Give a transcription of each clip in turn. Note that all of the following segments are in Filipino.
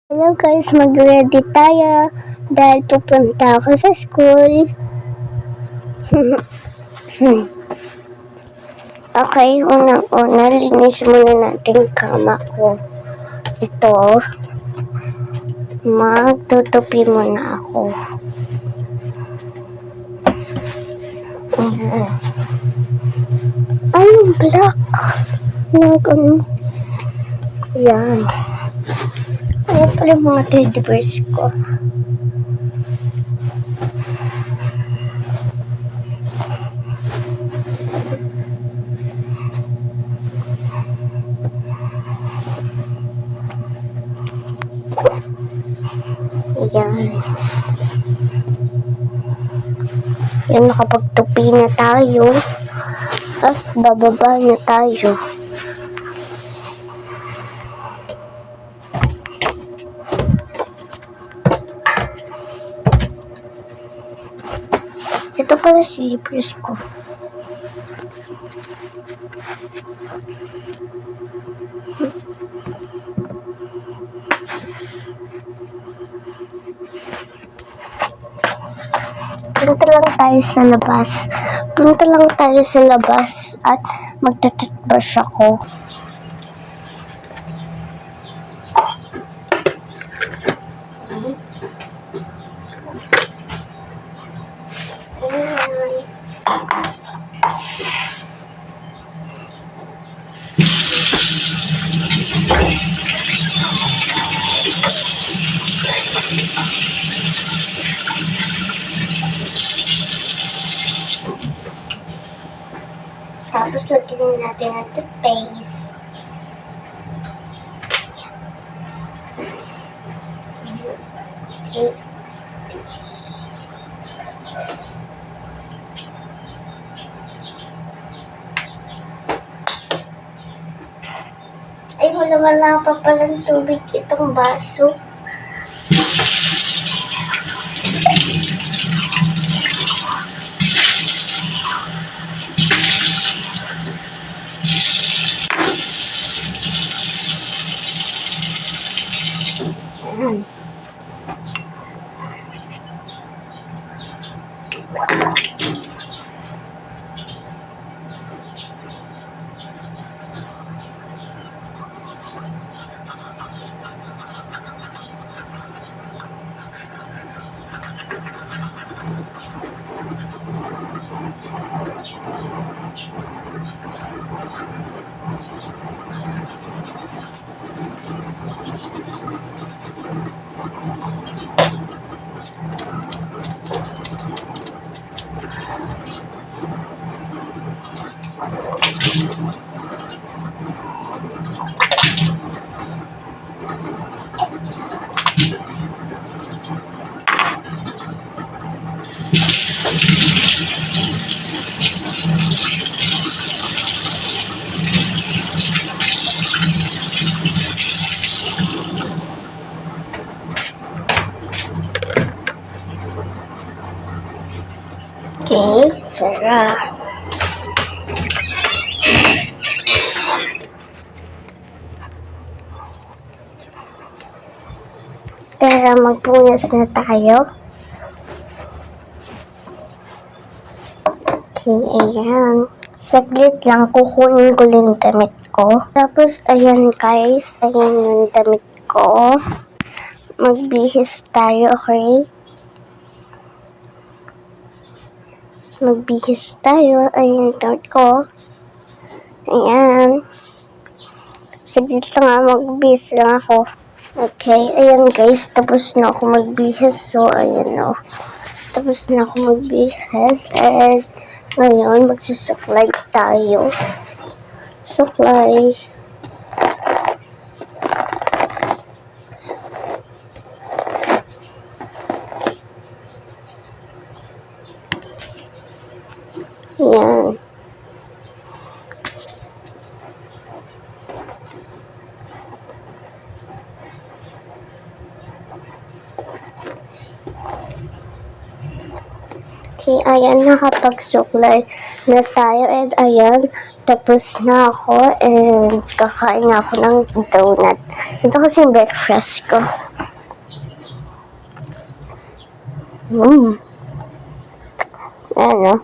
Hello guys, mag-ready tayo dahil pupunta ako sa school. Okay, unang-una, linis muna natin kama ko. Ito, magtutupi muna ako. Ayan. Ay, black. Ayan. Ayan pala yung mga teddy bears ko. Ayan. Ayan, nakapagtupi na tayo. At bababa na tayo. Ito pala slippers ko. Punta lang tayo sa labas at magtututbrush ako. Tapos lagyan natin ang toothpaste. Ay, wala pa palang tubig itong baso. Okay, tara. Tara, magpunas na tayo. Okay, ayan. Saglit lang, kukunin ko lang yung damit ko. Tapos, ayan guys, ayan yung damit ko. Magbihis tayo, okay? Magbihis tayo. Ayan, damit ko. Ayan. Saglit lang magbihis lang ako. Okay, ayan guys. Tapos na ako magbihis. So, ayan o. Tapos na ako magbihis. And, ngayon, magsisuklay tayo. Suklay. Ayan. Okay, ayan, nakapagsuklay na tayo. And ayan, tapos na ako. And kakain na ako ng donut. Ito kasi breakfast ko. Mm. Ano?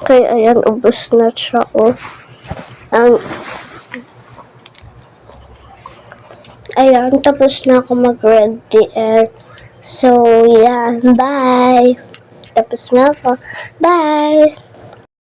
Okay, ayan, ubos na siya, oh. Ayan, tapos na ako mag-red DR. So, yeah, bye! Tapos na ako. Bye!